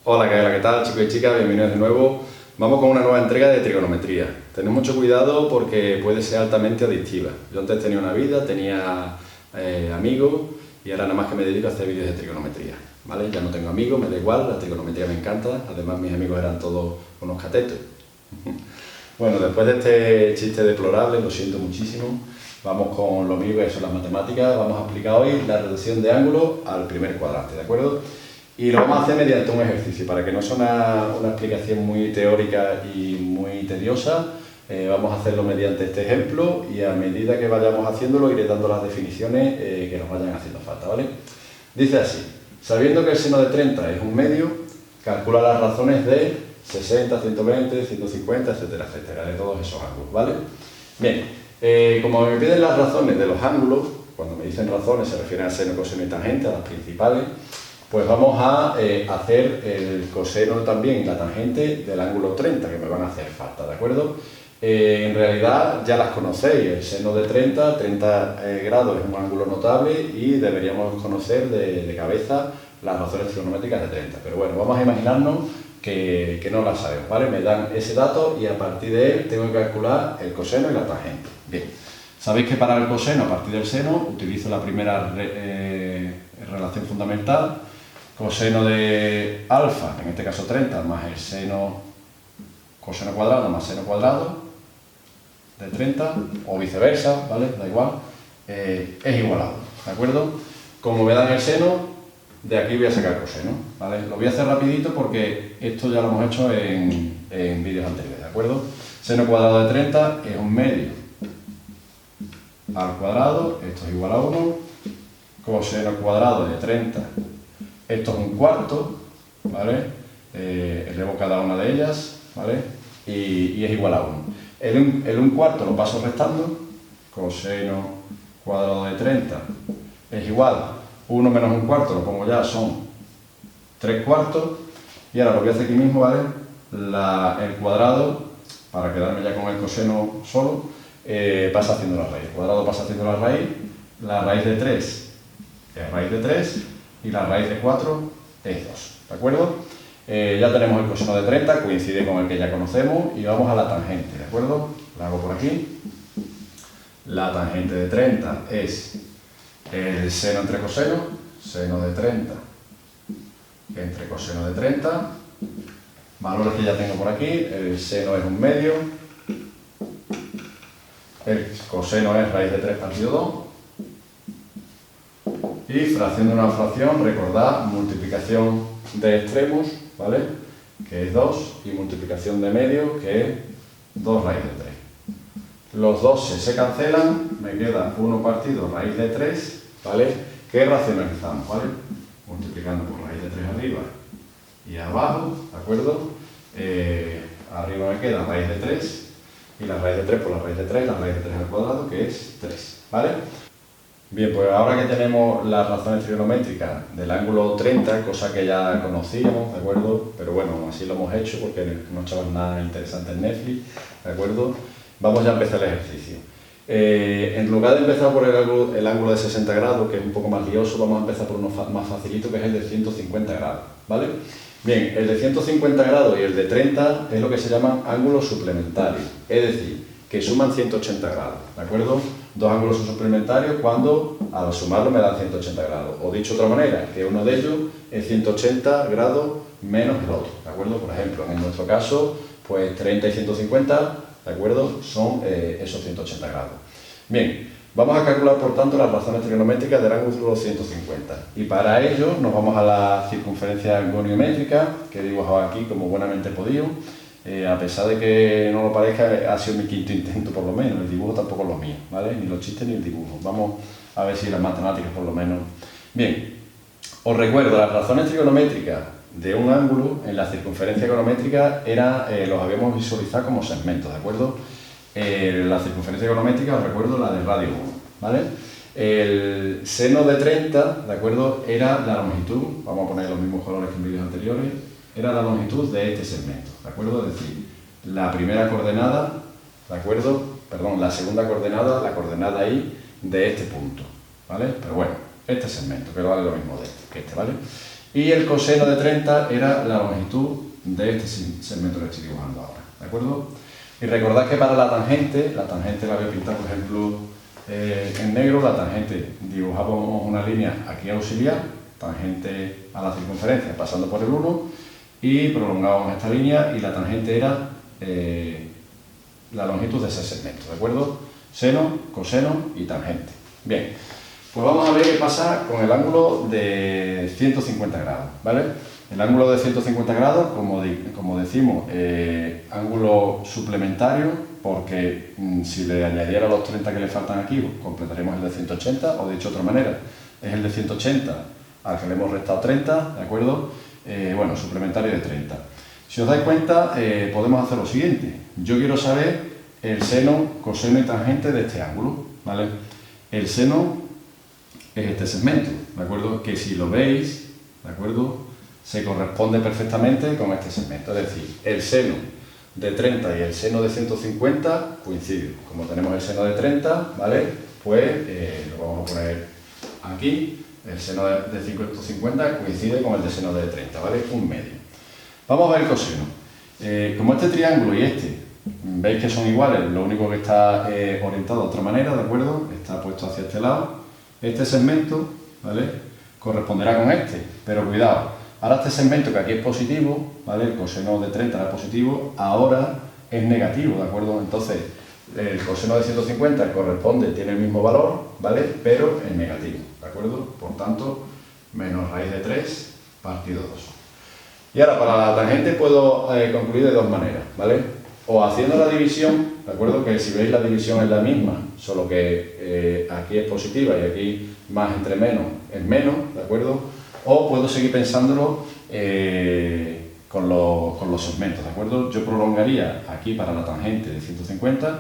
Hola, ¿qué tal, chicos y chicas? Bienvenidos de nuevo. Vamos con una nueva entrega de trigonometría. Tened mucho cuidado porque puede ser altamente adictiva. Yo antes tenía una vida, tenía amigos y ahora nada más que me dedico a hacer vídeos de trigonometría, ¿vale? Ya no tengo amigos, me da igual, la trigonometría me encanta. Además, mis amigos eran todos unos catetos. Bueno, después de este chiste deplorable, lo siento muchísimo, vamos con lo mío que son las matemáticas. Vamos a aplicar hoy la reducción de ángulo al primer cuadrante, ¿de acuerdo? Y lo vamos a hacer mediante un ejercicio, para que no sea una explicación muy teórica y muy tediosa. Vamos a hacerlo mediante este ejemplo y a medida que vayamos haciéndolo iré dando las definiciones que nos vayan haciendo falta, ¿vale? Dice así: sabiendo que el seno de 30 es un medio, calcula las razones de 60, 120, 150, etcétera, etcétera, de todos esos ángulos, ¿vale? Bien, como me piden las razones de los ángulos, cuando me dicen razones se refieren al seno, coseno y tangente, a las principales, pues vamos a hacer el coseno también y la tangente del ángulo 30, que me van a hacer falta, ¿de acuerdo? En realidad ya las conocéis, el seno de 30 grados es un ángulo notable y deberíamos conocer de cabeza las razones trigonométricas de 30. Pero bueno, vamos a imaginarnos que no las sabemos, ¿vale? Me dan ese dato y a partir de él tengo que calcular el coseno y la tangente. Bien, sabéis que para el coseno, a partir del seno, utilizo la primera relación fundamental. Coseno de alfa, en este caso 30, más el seno, coseno cuadrado más seno cuadrado de 30, o viceversa, ¿vale? Da igual, es igual a 1, ¿de acuerdo? Como me dan el seno, de aquí voy a sacar coseno, ¿vale? Lo voy a hacer rapidito porque esto ya lo hemos hecho en vídeos anteriores, ¿de acuerdo? Seno cuadrado de 30 es un medio al cuadrado, esto es igual a 1, coseno cuadrado de 30, esto es un cuarto, ¿vale? Elevo cada una de ellas, ¿vale? Y es igual a 1. El 1 cuarto lo paso restando, coseno cuadrado de 30 es igual, 1 menos 1 cuarto, lo pongo ya, son 3 cuartos, y ahora lo voy a hacer aquí mismo, ¿vale? El cuadrado, para quedarme ya con el coseno solo, pasa haciendo la raíz. El cuadrado pasa haciendo la raíz de 3 es raíz de 3, y la raíz de 4 es 2, ¿de acuerdo? Ya tenemos el coseno de 30, coincide con el que ya conocemos, y vamos a la tangente, ¿de acuerdo? La hago por aquí. La tangente de 30 es el seno entre coseno, seno de 30 entre coseno de 30, valores que ya tengo por aquí. El seno es un medio, el coseno es raíz de 3 partido 2, y fracción de una fracción, recordad, multiplicación de extremos, ¿vale? Que es 2, y multiplicación de medio, que es 2 raíz de 3. Los 2 se cancelan, me queda 1 partido raíz de 3, ¿vale? ¿Qué racionalizamos, ¿vale? Multiplicando por raíz de 3 arriba y abajo, ¿de acuerdo? Arriba me queda raíz de 3, y la raíz de 3 por la raíz de 3, la raíz de 3 al cuadrado, que es 3, ¿vale? Bien, pues ahora que tenemos las razones trigonométricas del ángulo 30, cosa que ya conocíamos, ¿de acuerdo? Pero bueno, así lo hemos hecho porque no echamos nada interesante en Netflix, ¿de acuerdo? Vamos ya a empezar el ejercicio. En lugar de empezar por el ángulo de 60 grados, que es un poco más lioso, vamos a empezar por uno más facilito, que es el de 150 grados, ¿vale? Bien, el de 150 grados y el de 30 es lo que se llaman ángulos suplementarios, es decir, que suman 180 grados, ¿de acuerdo? Dos ángulos son suplementarios cuando al sumarlo me dan 180 grados. O dicho de otra manera, que uno de ellos es 180 grados menos el otro, ¿de acuerdo? Por ejemplo, en nuestro caso, pues 30 y 150, ¿de acuerdo? Son esos 180 grados. Bien, vamos a calcular por tanto las razones trigonométricas del ángulo 150. Y para ello nos vamos a la circunferencia goniométrica, que he dibujado aquí como buenamente he podido. A pesar de que no lo parezca, ha sido mi quinto intento por lo menos. El dibujo tampoco es lo mío, ¿vale? Ni los chistes ni el dibujo. Vamos a ver si las matemáticas por lo menos. Bien, os recuerdo, las razones trigonométricas de un ángulo en la circunferencia goniométrica los habíamos visualizado como segmentos, ¿de acuerdo? La circunferencia goniométrica, os recuerdo, la del radio 1, ¿vale? El seno de 30, ¿de acuerdo? Era la longitud, vamos a poner los mismos colores que en vídeos anteriores, era la longitud de este segmento, ¿de acuerdo? Es decir, la primera coordenada, ¿de acuerdo? Perdón, la segunda coordenada, la coordenada Y de este punto, ¿vale? Pero bueno, este segmento, que vale lo mismo que este, ¿vale? Y el coseno de 30 era la longitud de este segmento que estoy dibujando ahora, ¿de acuerdo? Y recordad que para la tangente la voy a pintar, por ejemplo, en negro. La tangente, dibujábamos una línea aquí auxiliar, tangente a la circunferencia pasando por el 1, y prolongábamos esta línea, y la tangente era la longitud de ese segmento, ¿de acuerdo? Seno, coseno y tangente. Bien, pues vamos a ver qué pasa con el ángulo de 150 grados, ¿vale? El ángulo de 150 grados, como decimos, ángulo suplementario, porque si le añadiera los 30 que le faltan aquí, pues completaremos el de 180, o dicho de otra manera, es el de 180 al que le hemos restado 30, ¿de acuerdo? Bueno, suplementario de 30. Si os dais cuenta, podemos hacer lo siguiente. Yo quiero saber el seno, coseno y tangente de este ángulo, ¿vale? El seno es este segmento, ¿de acuerdo? Que si lo veis, ¿de acuerdo?, se corresponde perfectamente con este segmento. Es decir, el seno de 30 y el seno de 150 coinciden. Como tenemos el seno de 30, ¿vale?, pues lo vamos a poner aquí. El seno de 150 coincide con el de seno de 30, ¿vale? Un medio. Vamos a ver el coseno. Como este triángulo y este, veis que son iguales, lo único que está orientado de otra manera, ¿de acuerdo? Está puesto hacia este lado. Este segmento, ¿vale?, corresponderá con este, pero cuidado. Ahora este segmento que aquí es positivo, ¿vale?, el coseno de 30 era positivo, ahora es negativo, ¿de acuerdo? Entonces, el coseno de 150 corresponde, tiene el mismo valor, ¿vale?, pero es negativo, ¿de acuerdo? Por tanto, menos raíz de 3 partido 2. Y ahora, para la tangente puedo concluir de dos maneras, ¿vale? O haciendo la división, ¿de acuerdo?, que si veis la división es la misma, solo que aquí es positiva y aquí más entre menos es menos, ¿de acuerdo? O puedo seguir pensándolo con los segmentos, ¿de acuerdo? Yo prolongaría aquí para la tangente de 150,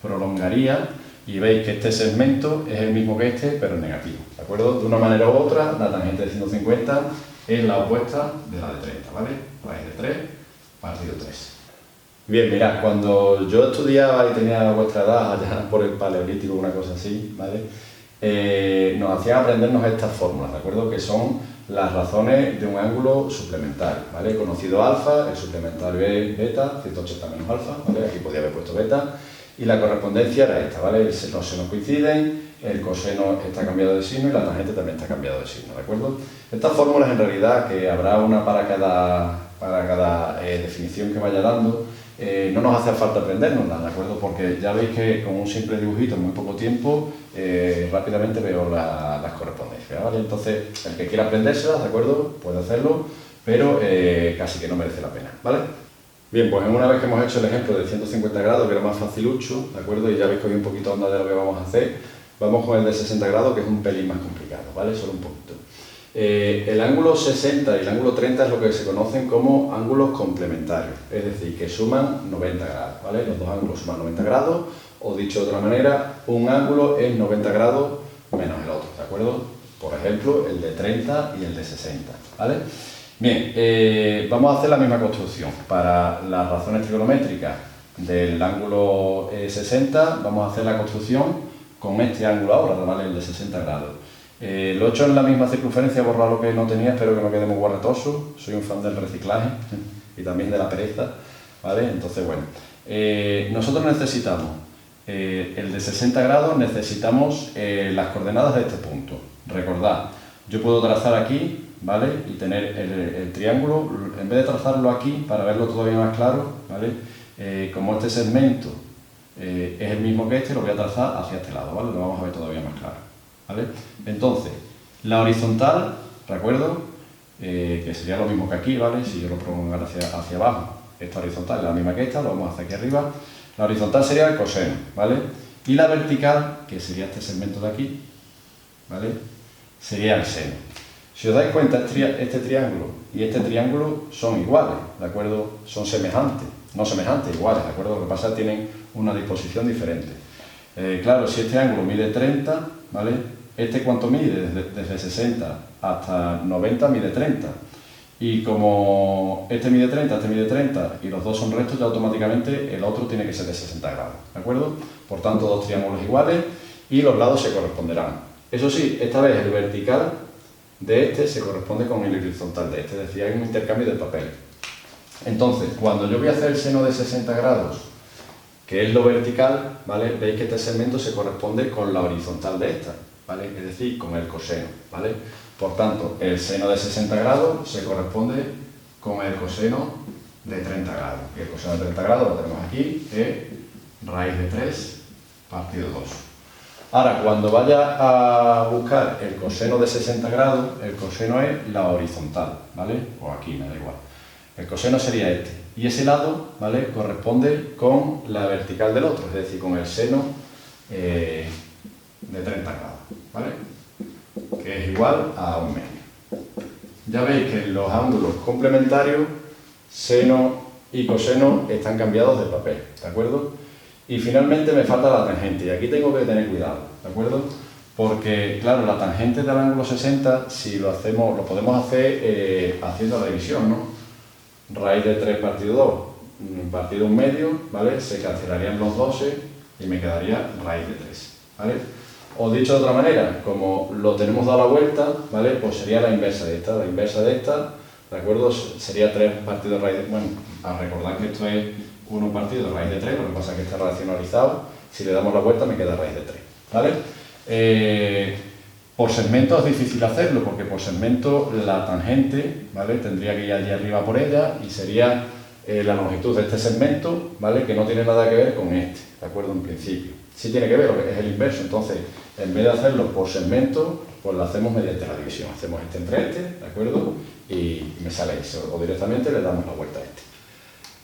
prolongaría, y veis que este segmento es el mismo que este, pero negativo, ¿de acuerdo? De una manera u otra, la tangente de 150 es la opuesta de la de 30, ¿vale? Raíz de 3 partido 3. Bien, mirad, cuando yo estudiaba y tenía vuestra edad, allá por el Paleolítico, una cosa así, ¿vale?, nos hacían aprendernos estas fórmulas, ¿de acuerdo?, que son las razones de un ángulo suplementario, ¿vale? He conocido alfa, el suplementario es beta, 180 menos alfa, ¿vale? Aquí podía haber puesto beta, y la correspondencia era esta, ¿vale? Los senos coinciden, el coseno está cambiado de signo y la tangente también está cambiado de signo, ¿de acuerdo? Estas fórmulas, en realidad, que habrá una para cada definición que vaya dando, no nos hace falta aprendernoslas, ¿de acuerdo? Porque ya veis que con un simple dibujito en muy poco tiempo rápidamente veo las correspondencias, ¿vale? Entonces, el que quiera aprendérselas, ¿de acuerdo?, puede hacerlo, pero casi que no merece la pena, ¿vale? Bien, pues una vez que hemos hecho el ejemplo de 150 grados, que era más facilucho, ¿de acuerdo?, y ya veis que hay un poquito onda de lo que vamos a hacer, vamos con el de 60 grados, que es un pelín más complicado, ¿vale? Solo un poquito. El ángulo 60 y el ángulo 30 es lo que se conocen como ángulos complementarios, es decir, que suman 90 grados, ¿vale? Los dos ángulos suman 90 grados, o dicho de otra manera, un ángulo es 90 grados menos el otro, ¿de acuerdo? Por ejemplo, el de 30 y el de 60, ¿vale? Bien, vamos a hacer la misma construcción. Para las razones trigonométricas del ángulo 60, vamos a hacer la construcción con este ángulo ahora, ¿vale?, el de 60 grados. Lo he hecho en la misma circunferencia, he borrado lo que no tenía, espero que no quede muy guarretoso. Soy un fan del reciclaje y también de la pereza, ¿vale? Entonces, bueno, nosotros necesitamos el de 60 grados, necesitamos las coordenadas de este punto. Recordad, yo puedo trazar aquí, ¿vale?, y tener el triángulo, en vez de trazarlo aquí para verlo todavía más claro, ¿vale?, como este segmento es el mismo que este, lo voy a trazar hacia este lado, ¿vale?, lo vamos a ver todavía más claro, ¿vale? Entonces, la horizontal, ¿recuerdo?, que sería lo mismo que aquí, ¿vale?, si yo lo prolongara hacia abajo, esta horizontal es la misma que esta, lo vamos a hacer aquí arriba. La horizontal sería el coseno, ¿vale?, y la vertical, que sería este segmento de aquí, ¿vale?, sería el seno. Si os dais cuenta, este triángulo y este triángulo son iguales, ¿de acuerdo? Son semejantes, no semejantes, iguales, ¿de acuerdo? Lo que pasa es que tienen una disposición diferente. Claro, si este ángulo mide 30, ¿vale?, este cuánto mide, desde 60 hasta 90 mide 30. Y como este mide 30 y los dos son rectos, ya automáticamente el otro tiene que ser de 60 grados, ¿de acuerdo? Por tanto, dos triángulos iguales y los lados se corresponderán. Eso sí, esta vez el vertical de este se corresponde con el horizontal de este, es decir, hay un intercambio de papel. Entonces, cuando yo voy a hacer el seno de 60 grados, que es lo vertical, ¿vale? Veis que este segmento se corresponde con la horizontal de esta, ¿vale? Es decir, con el coseno, ¿vale? Por tanto, el seno de 60 grados se corresponde con el coseno de 30 grados. Y el coseno de 30 grados lo tenemos aquí, es raíz de 3 partido 2. Ahora, cuando vaya a buscar el coseno de 60 grados, el coseno es la horizontal, ¿vale? O aquí, me da igual. El coseno sería este. Y ese lado, ¿vale?, corresponde con la vertical del otro, es decir, con el seno de 30 grados, ¿vale? Que es igual a 1 medio. Ya veis que los ángulos complementarios, seno y coseno, están cambiados de papel, ¿de acuerdo? Y finalmente me falta la tangente, y aquí tengo que tener cuidado, ¿de acuerdo? Porque, claro, la tangente del ángulo 60, si lo hacemos, lo podemos hacer haciendo la división, ¿no? Raíz de 3 partido 2, partido 1 medio, ¿vale? Se cancelarían los 12 y me quedaría raíz de 3, ¿vale? O dicho de otra manera, como lo tenemos dado la vuelta, ¿vale? Pues sería la inversa de esta, ¿de acuerdo? Sería 3 partido raíz de... Bueno, a recordar que esto es 1 partido raíz de 3, lo que pasa es que está racionalizado, si le damos la vuelta me queda raíz de 3, ¿vale? Por segmento es difícil hacerlo, porque por segmento la tangente, ¿vale?, tendría que ir allí arriba por ella y sería la longitud de este segmento, ¿vale?, que no tiene nada que ver con este, ¿de acuerdo? En principio. Sí tiene que ver, es el inverso, entonces, en vez de hacerlo por segmento, pues lo hacemos mediante la división. Hacemos este entre este, ¿de acuerdo? Y me sale eso, o directamente le damos la vuelta a este.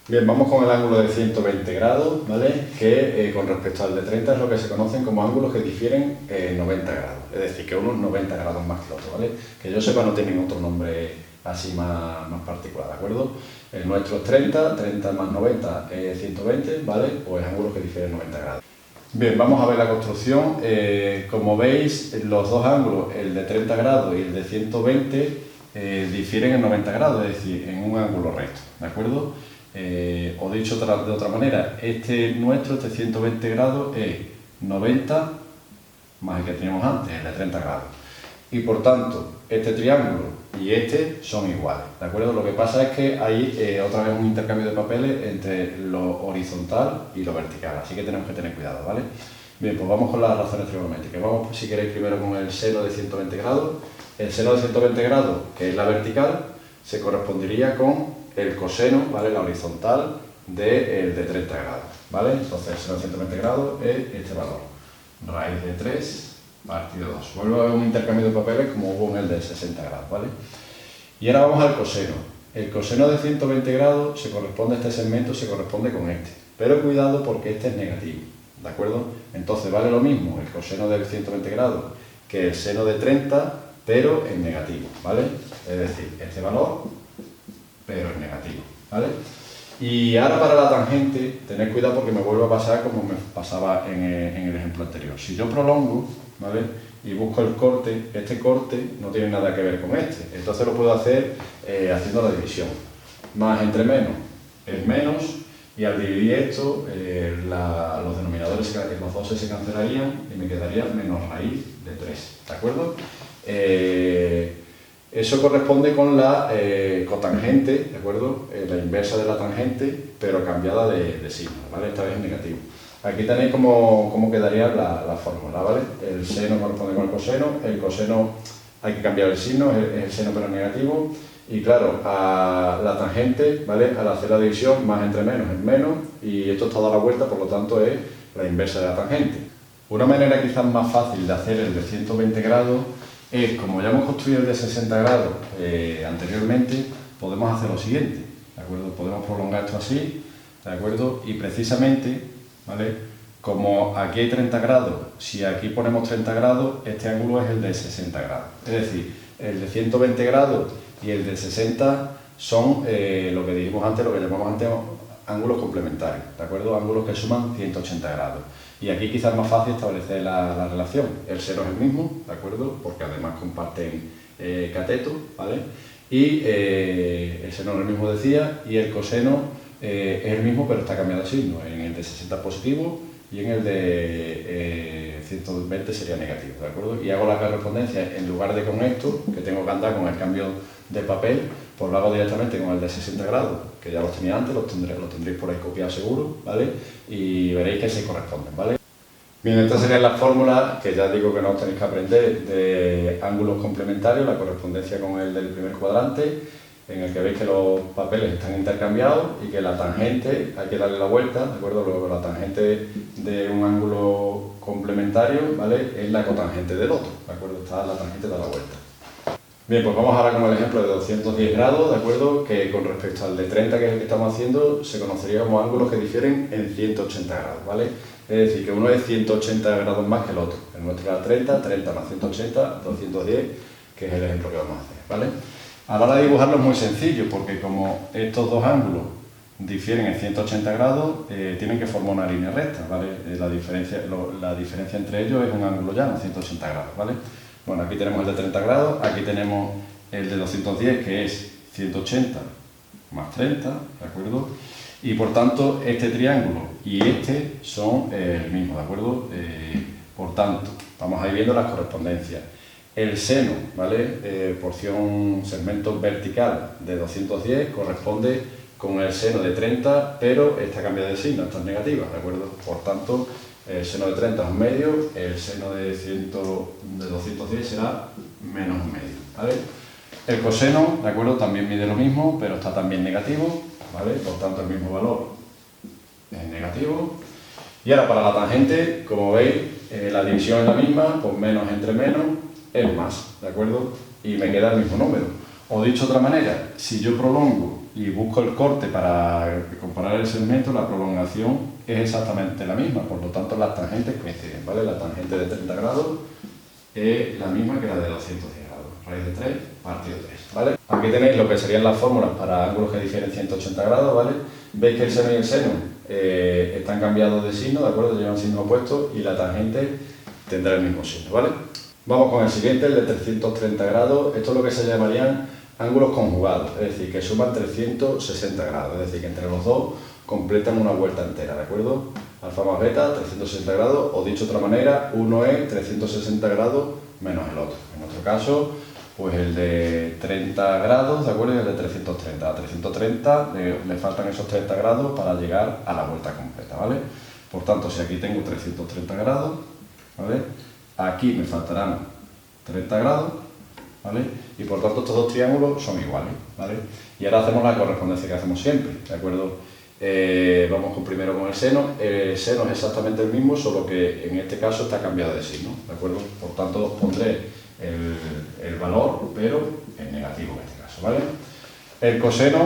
Bien, vamos con el ángulo de 120 grados, ¿vale? Que con respecto al de 30 es lo que se conocen como ángulos que difieren 90 grados, es decir, que uno es 90 grados más que el otro, ¿vale? Que yo sepa no tienen otro nombre así más particular, ¿de acuerdo? El nuestro es 30 más 90 es 120, ¿vale? Pues ángulos que difieren 90 grados. Bien, vamos a ver la construcción. Como veis, los dos ángulos, el de 30 grados y el de 120, difieren en 90 grados, es decir, en un ángulo recto, ¿de acuerdo? O dicho de otra manera, este 120 grados es 90 más el que teníamos antes, el de 30 grados. Y por tanto, este triángulo y este son iguales, ¿de acuerdo? Lo que pasa es que hay otra vez un intercambio de papeles entre lo horizontal y lo vertical, así que tenemos que tener cuidado, ¿vale? Bien, pues vamos con las razones trigonométricas. Vamos, si queréis, primero con el seno de 120 grados. El seno de 120 grados, que es la vertical, se correspondería con el coseno, ¿vale?, la horizontal del de 30 grados, ¿vale? Entonces el seno de 120 grados es este valor, raíz de 3 partido 2. Vuelvo a ver un intercambio de papeles como hubo en el de 60 grados, ¿vale? Y ahora vamos al coseno. El coseno de 120 grados se corresponde a este segmento, se corresponde con este, pero cuidado porque este es negativo, ¿de acuerdo? Entonces vale lo mismo el coseno de 120 grados que el seno de 30, pero en negativo, ¿vale? Es decir, este valor, pero en negativo, ¿vale? Y ahora para la tangente, tened cuidado porque me vuelve a pasar como me pasaba en el ejemplo anterior. Si yo prolongo, ¿vale?, y busco el corte, este corte no tiene nada que ver con este, entonces lo puedo hacer haciendo la división. Más entre menos es menos, y al dividir esto, los denominadores, los 12 se cancelarían y me quedaría menos raíz de 3, ¿de acuerdo? Eso corresponde con la cotangente, ¿de acuerdo? La inversa de la tangente, pero cambiada de signo, ¿vale? Esta vez en negativo. Aquí tenéis cómo quedaría la fórmula, ¿vale? El seno corresponde con el coseno hay que cambiar el signo, es el seno pero en negativo. Y claro, a la tangente, ¿vale?, al hacer la división, más entre menos es menos, y esto está dado la vuelta, por lo tanto es la inversa de la tangente. Una manera quizás más fácil de hacer el de 120 grados es, como ya hemos construido el de 60 grados anteriormente, podemos hacer lo siguiente, ¿de acuerdo? Podemos prolongar esto así, ¿de acuerdo? Y precisamente, ¿vale?, como aquí hay 30 grados, si aquí ponemos 30 grados, este ángulo es el de 60 grados. Es decir, el de 120 grados y el de 60 son lo que dijimos antes, lo que llamamos antes ángulos complementarios, ¿de acuerdo? Ángulos que suman 180 grados. Y aquí quizás es más fácil establecer la relación. El seno es el mismo, ¿de acuerdo? Porque además comparten cateto, ¿vale? Y el seno es el mismo, decía, y el coseno es el mismo, pero está cambiado de signo. En el de 60 positivo y en el de 120 sería negativo, ¿de acuerdo? Y hago la correspondencia, en lugar de con esto, que tengo que andar con el cambio de papel, pues lo hago directamente con el de 60 grados, que ya los tenía antes, los tendréis por ahí copiados seguro, ¿vale? Y veréis que se corresponden, ¿vale? Bien, estas serían las fórmulas que ya digo que no os tenéis que aprender de ángulos complementarios, la correspondencia con el del primer cuadrante, en el que veis que los papeles están intercambiados y que la tangente hay que darle la vuelta, ¿de acuerdo? Luego la tangente de un ángulo complementario, ¿vale? Es la cotangente del otro, ¿de acuerdo? Está la tangente da la vuelta. Bien, pues vamos ahora con el ejemplo de 210 grados, ¿de acuerdo? Que con respecto al de 30, que es el que estamos haciendo, se conocería como ángulos que difieren en 180 grados, ¿vale? Es decir, que uno es 180 grados más que el otro. El nuestro era 30, 30 más 180, 210, que es el ejemplo que vamos a hacer, ¿vale? A la hora de dibujarlo es muy sencillo, porque como estos dos ángulos difieren en 180 grados, tienen que formar una línea recta, ¿vale? La diferencia entre ellos es un ángulo llano, 180 grados, ¿vale? Bueno, aquí tenemos el de 30 grados, aquí tenemos el de 210, que es 180 más 30, ¿de acuerdo? Y por tanto, este triángulo y este son el mismo, ¿de acuerdo? Por tanto, vamos a ir viendo las correspondencias. El seno, ¿vale? Porción segmento vertical de 210 corresponde con el seno de 30, pero está cambiada de signo, está en negativa, ¿de acuerdo? Por tanto, el seno de 30 es un medio, el seno de 210 será menos un medio, ¿vale? El coseno, ¿de acuerdo? También mide lo mismo, pero está también negativo, ¿vale? Por tanto, el mismo valor es negativo. Y ahora para la tangente, como veis, la división es la misma, pues menos entre menos es más, ¿de acuerdo? Y me queda el mismo número. O dicho de otra manera, si yo prolongo y busco el corte para comparar el segmento, la prolongación es exactamente la misma, por lo tanto las tangentes coinciden, ¿vale? La tangente de 30 grados es la misma que la de 210 grados, raíz de 3 partido 3, ¿vale? Aquí tenéis lo que serían las fórmulas para ángulos que difieren 180 grados, ¿vale? Veis que el seno y el seno están cambiados de signo, ¿de acuerdo? Llevan signo opuesto y la tangente tendrá el mismo signo, ¿vale? Vamos con el siguiente, el de 330 grados. Esto es lo que se llamarían ángulos conjugados, es decir, que suman 360 grados, es decir, que entre los dos completan una vuelta entera, ¿de acuerdo? Alfa más beta, 360 grados, o dicho de otra manera, uno es 360 grados menos el otro. En nuestro caso, pues el de 30 grados, ¿de acuerdo? Y el de 330. A 330 le faltan esos 30 grados para llegar a la vuelta completa, ¿vale? Por tanto, si aquí tengo 330 grados, ¿vale? Aquí me faltarán 30 grados, ¿vale? Y por tanto estos dos triángulos son iguales, ¿vale? Y ahora hacemos la correspondencia que hacemos siempre, ¿de acuerdo? Vamos primero con el seno. El seno es exactamente el mismo, solo que en este caso está cambiado de signo, ¿de acuerdo? Por tanto pondré el valor, pero en negativo en este caso, ¿vale? El coseno,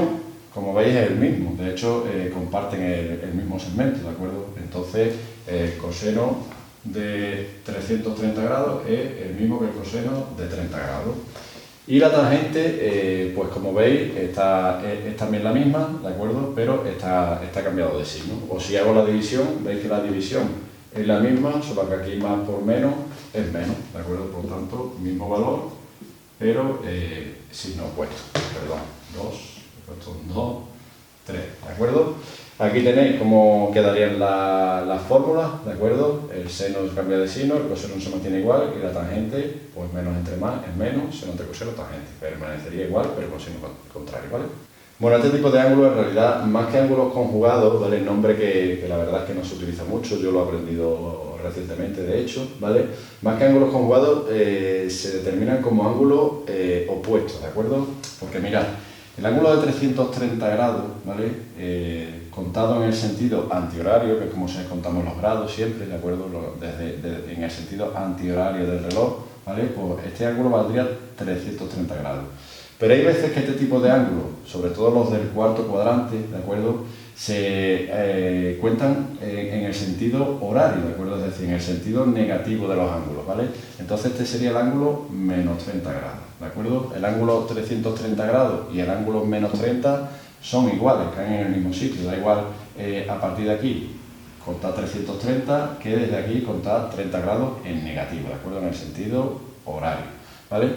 como veis, es el mismo, de hecho comparten el mismo segmento, ¿de acuerdo? Entonces el coseno de 330 grados es el mismo que el coseno de 30 grados. Y la tangente, pues como veis, es también la misma, ¿de acuerdo? Pero está cambiado de signo. O si hago la división, veis que la división es la misma, solo que aquí más por menos es menos, ¿de acuerdo? Por tanto, mismo valor, pero signo opuesto. Perdón, 2, 3, ¿de acuerdo? Aquí tenéis cómo quedarían las fórmulas, ¿de acuerdo? El seno cambia de signo, el coseno se mantiene igual y la tangente, pues menos entre más es menos, seno entre coseno, tangente. Permanecería igual, pero con signo contrario, ¿vale? Bueno, este tipo de ángulos en realidad, más que ángulos conjugados, ¿vale? El nombre que la verdad es que no se utiliza mucho, yo lo he aprendido recientemente de hecho, ¿vale? Más que ángulos conjugados se determinan como ángulos opuestos, ¿de acuerdo? Porque mirad, el ángulo de 330 grados, ¿vale? Contado en el sentido antihorario, que es como se contamos los grados siempre, ¿de acuerdo? En el sentido antihorario del reloj, ¿vale? Pues este ángulo valdría 330 grados. Pero hay veces que este tipo de ángulos, sobre todo los del cuarto cuadrante, ¿de acuerdo? Se cuentan en el sentido horario, ¿de acuerdo? Es decir, en el sentido negativo de los ángulos, ¿vale? Entonces este sería el ángulo menos 30 grados, ¿de acuerdo? El ángulo 330 grados y el ángulo menos 30 son iguales, caen en el mismo sitio, da igual a partir de aquí contar 330 que desde aquí contar 30 grados en negativo, ¿de acuerdo? En el sentido horario, ¿vale?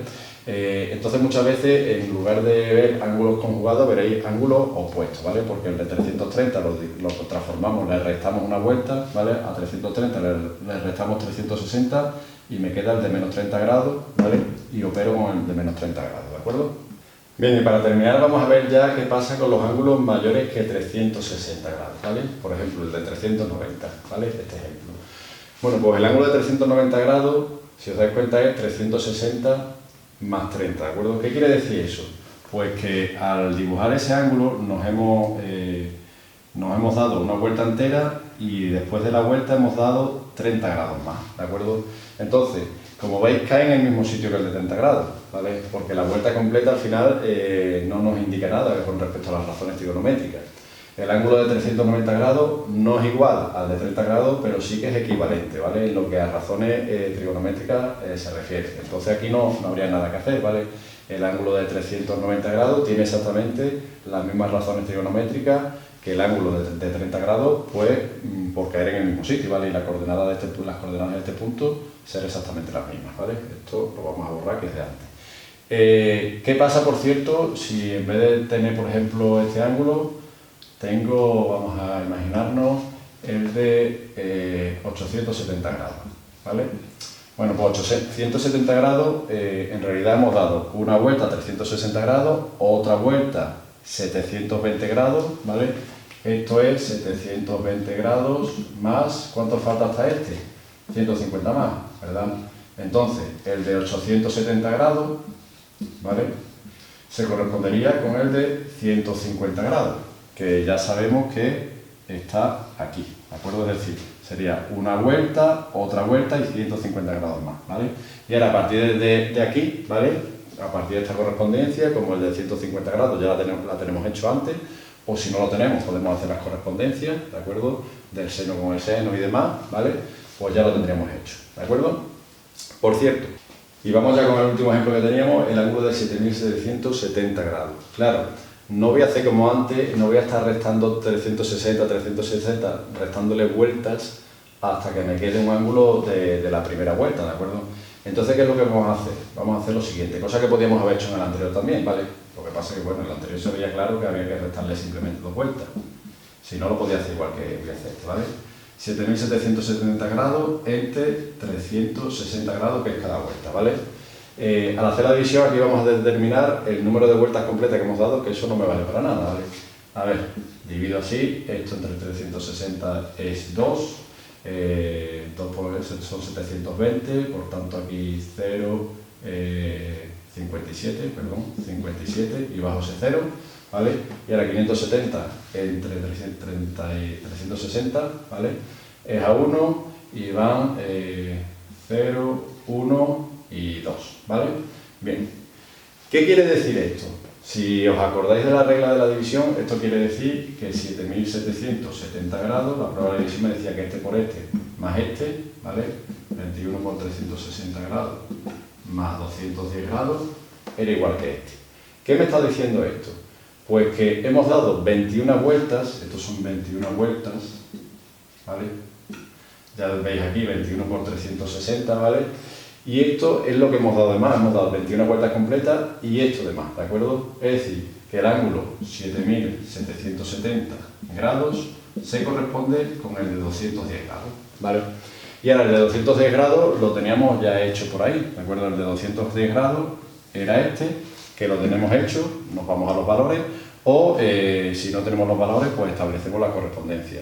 Entonces muchas veces en lugar de ver ángulos conjugados veréis ángulos opuestos, ¿vale? Porque el de 330 lo transformamos, le restamos una vuelta, ¿vale? A 330 le restamos 360 y me queda el de menos 30 grados, ¿vale? Y opero con el de menos 30 grados, ¿de acuerdo? Bien, y para terminar vamos a ver ya qué pasa con los ángulos mayores que 360 grados, ¿vale? Por ejemplo, el de 390, ¿vale? Este ejemplo. Bueno, pues el ángulo de 390 grados, si os dais cuenta, es 360 más 30, ¿de acuerdo? ¿Qué quiere decir eso? Pues que al dibujar ese ángulo nos hemos dado una vuelta entera y después de la vuelta hemos dado 30 grados más, ¿de acuerdo? Entonces, como veis, cae en el mismo sitio que el de 30 grados, ¿vale? Porque la vuelta completa al final no nos indica nada con respecto a las razones trigonométricas. El ángulo de 390 grados no es igual al de 30 grados, pero sí que es equivalente, ¿vale? En lo que a razones trigonométricas se refiere. Entonces aquí no habría nada que hacer, ¿vale? El ángulo de 390 grados tiene exactamente las mismas razones trigonométricas que el ángulo de 30 grados, pues por caer en el mismo sitio, ¿vale? Y las coordenadas de este punto ser exactamente las mismas, ¿vale? Esto lo vamos a borrar, que es de antes. ¿Qué pasa, por cierto, si en vez de tener, por ejemplo, este ángulo, tengo, vamos a imaginarnos, el de 870 grados, ¿vale? Bueno, pues 870 grados, en realidad hemos dado una vuelta a 360 grados, otra vuelta 720 grados, ¿vale? Esto es 720 grados más, ¿cuánto falta hasta este? 150 más, ¿verdad? Entonces, el de 870 grados, ¿vale? Se correspondería con el de 150 grados, que ya sabemos que está aquí, ¿de acuerdo? Es decir, sería una vuelta, otra vuelta y 150 grados más, ¿vale? Y ahora a partir de aquí, ¿vale? A partir de esta correspondencia, como el de 150 grados ya la tenemos hecho antes, o si no lo tenemos podemos hacer las correspondencias, ¿de acuerdo? Del seno con el seno y demás, ¿vale? Pues ya lo tendríamos hecho, ¿de acuerdo? Por cierto, y vamos ya con el último ejemplo que teníamos, el ángulo de 7770 grados. Claro, no voy a hacer como antes, no voy a estar restando 360, restándole vueltas hasta que me quede un ángulo de la primera vuelta, ¿de acuerdo? Entonces, ¿qué es lo que vamos a hacer? Vamos a hacer lo siguiente, cosa que podíamos haber hecho en el anterior también, ¿vale? Lo que pasa es que, bueno, en el anterior se veía claro que había que restarle simplemente 2 vueltas. Si no, lo podía hacer igual que voy a hacer este, ¿vale? 7770 grados entre 360 grados, que es cada vuelta, ¿vale? Al hacer la división aquí vamos a determinar el número de vueltas completas que hemos dado, que eso no me vale para nada, ¿vale? A ver, divido así, esto entre 360 es 2, 2 son 720, por tanto aquí 0, 57, perdón, 57 y bajo ese 0, ¿vale? Y ahora 570 entre 330 y 360, ¿vale? Es a 1 y van 0, 1 y 2, ¿vale? Bien, ¿qué quiere decir esto? Si os acordáis de la regla de la división, esto quiere decir que 7770 grados, la prueba de división me decía que este por este más este, ¿vale? 21 por 360 grados más 210 grados era igual que este. ¿Qué me está diciendo esto? Pues que hemos dado 21 vueltas, estos son 21 vueltas, ¿vale? Ya veis aquí 21 por 360, ¿vale? Y esto es lo que hemos dado de más, hemos dado 21 vueltas completas y esto de más, ¿de acuerdo? Es decir, que el ángulo 7770 grados se corresponde con el de 210 grados, ¿vale? Y ahora el de 210 grados lo teníamos ya hecho por ahí, ¿de acuerdo? El de 210 grados era este, que lo tenemos hecho, nos vamos a los valores, o si no tenemos los valores, pues establecemos la correspondencia.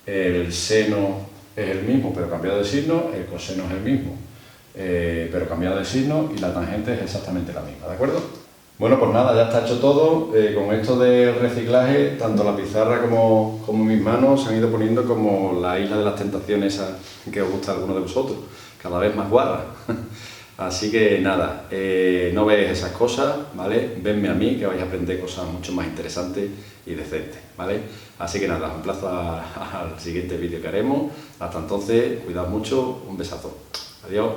El seno es el mismo, pero cambiado de signo, el coseno es el mismo, pero cambiado de signo, y la tangente es exactamente la misma, ¿de acuerdo? Bueno, pues nada, ya está hecho todo. Con esto del reciclaje, tanto la pizarra como mis manos se han ido poniendo como la isla de las tentaciones esa que os gusta a alguno de vosotros, cada vez más guarra. Así que nada, no veáis esas cosas, ¿vale? Venme a mí, que vais a aprender cosas mucho más interesantes y decentes, ¿vale? Así que nada, os emplazo al siguiente vídeo que haremos. Hasta entonces, cuidad mucho, un besazo. Adiós.